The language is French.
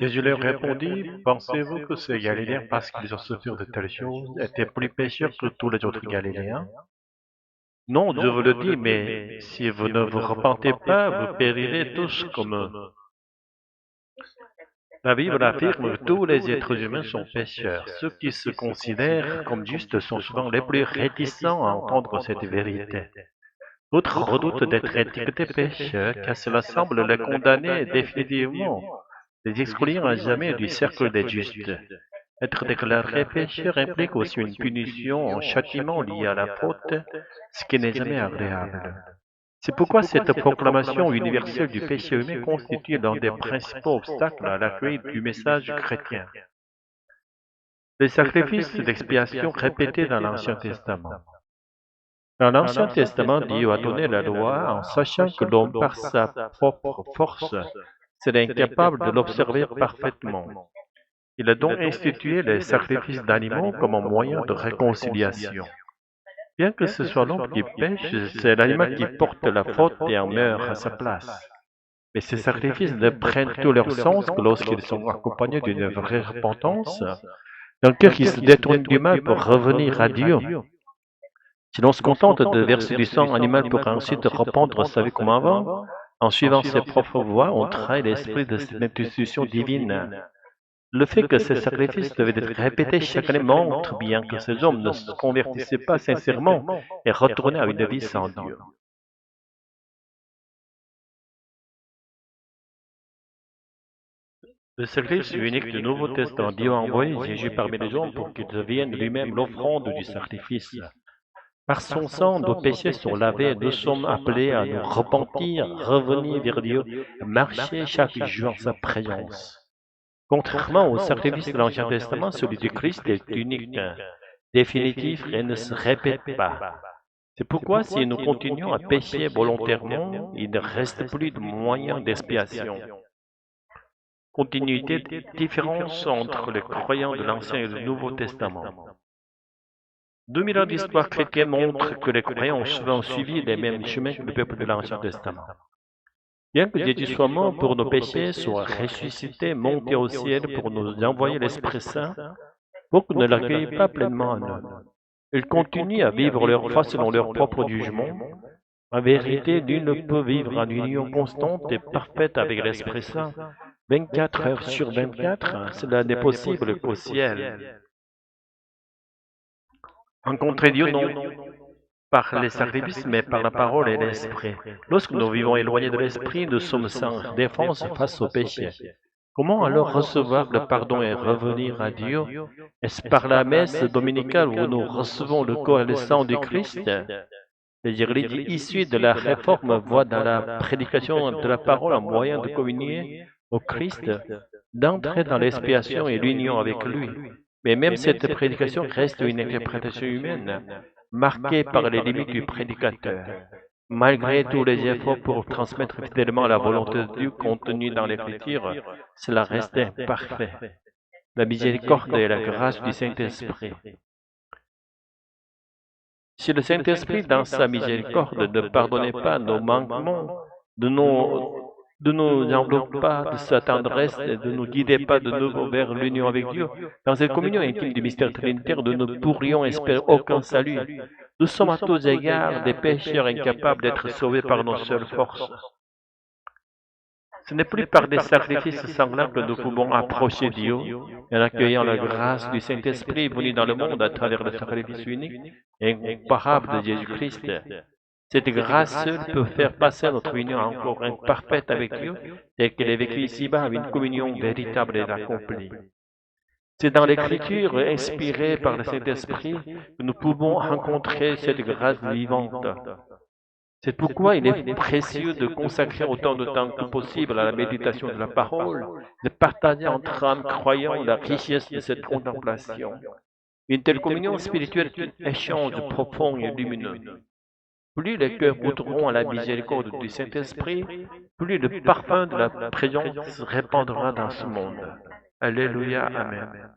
Jésus leur répondit, pensez-vous que ces Galiléens, parce qu'ils ont souffert de telles choses, étaient plus pécheurs que tous les autres Galiléens? Non, je vous le dis, mais si vous ne vous repentez pas, vous périrez tous comme eux. La Bible affirme que tous les êtres humains sont pécheurs. Ceux qui se considèrent comme justes sont souvent les plus réticents à entendre cette vérité. D'autres redoutent d'être étiquetés pécheurs, car cela semble les condamner définitivement, les exclure à jamais du cercle des justes. Être déclaré pécheur implique aussi une punition, un châtiment lié à la faute, ce qui n'est jamais agréable. C'est pourquoi cette proclamation universelle du péché humain constitue l'un des principaux obstacles à l'accueil du message chrétien. Les sacrifices d'expiation répétés dans l'Ancien Testament. Dans l'Ancien Testament, Dieu a donné la loi en sachant que l'homme, par sa propre force, serait incapable de l'observer parfaitement. Il a donc institué les sacrifices d'animaux comme un moyen de réconciliation. Bien que ce soit l'homme qui pêche, c'est l'animal qui porte la faute et en meurt à sa place. Mais ces sacrifices ne prennent tout leur sens que lorsqu'ils sont accompagnés d'une vraie repentance, d'un cœur qui se détourne du mal pour revenir à Dieu. Si l'on se contente de verser du sang animal pour ensuite reprendre sa vie comme avant, en suivant ses propres voies, on trahit l'esprit de cette institution divine. Le fait que ces sacrifices devaient être répétés chaque année montre bien que ces hommes ne se convertissaient pas sincèrement et retournaient à une vie sans Dieu. Le sacrifice unique du Nouveau Testament, Dieu a envoyé Jésus parmi les hommes pour qu'il devienne lui-même l'offrande du sacrifice. Par son sang, nos péchés sont lavés et nous sommes appelés à nous repentir, revenir vers Dieu, marcher chaque jour en sa présence. Contrairement au sacrifice de l'Ancien Testament, celui du Christ est unique, définitif et ne se répète pas. C'est pourquoi si nous continuons à pécher volontairement, il ne reste plus de moyens d'expiation. Continuité, différence entre les croyants de l'Ancien et du Nouveau Testament. 2000 ans d'histoire chrétienne montrent que les croyants ont souvent suivi les mêmes chemins que le peuple de l'Ancien Testament. Bien que Jésus soit mort pour nos péchés, soit ressuscité, monté au ciel pour nous envoyer l'Esprit Saint, beaucoup ne l'accueillent pas pleinement en eux. Ils continuent à vivre leur foi selon leur propre jugement. En vérité, nul ne peut vivre en union constante et parfaite avec l'Esprit Saint 24 heures sur 24. Cela n'est possible qu'au ciel. Rencontrer Dieu non par les sacrifices, mais par la parole et l'esprit. Lorsque nous vivons éloignés de l'esprit, nous sommes sans défense face au péché. Comment alors recevoir le pardon et revenir à Dieu? Est-ce par la messe dominicale où nous recevons le corps et le sang du Christ? Les églises issues de la réforme voient dans la prédication de la parole un moyen de communier au Christ, d'entrer dans l'expiation et l'union avec lui. Mais même cette prédication reste une interprétation humaine, marquée par les limites du prédicateur. Malgré tous les efforts pour transmettre fidèlement la volonté de Dieu contenue dans l'Écriture, cela reste imparfait. La miséricorde et la grâce du Saint-Esprit. Si le Saint-Esprit, dans sa miséricorde, ne pardonnait pas nos manquements, de nous envelopper pas de sa tendresse et de nous guider pas de nouveau vers l'union avec Dieu, dans cette communion intime du mystère trinitaire, nous ne pourrions espérer aucun salut. Nous sommes à tous égards des pécheurs incapables d'être sauvés par nos seules forces. Ce n'est plus par des sacrifices sanglants que nous pouvons approcher Dieu, en accueillant la grâce du Saint-Esprit venu dans le monde à travers le sacrifice unique et incomparable de Jésus-Christ. Cette grâce seule peut faire passer notre union encore imparfaite avec Dieu et qu'elle est vécue ici-bas une communion véritable et accomplie. C'est dans l'Écriture inspirée par le Saint-Esprit que nous pouvons rencontrer cette grâce vivante. C'est pourquoi il est précieux de consacrer autant de temps que possible à la méditation de la parole, de partager entre âmes croyants la richesse de cette contemplation. Une telle communion spirituelle est un échange profond et lumineux. Plus les cœurs goûteront à la miséricorde du Saint-Esprit, plus le parfum de la présence se répandra dans ce monde. Alléluia, Amen.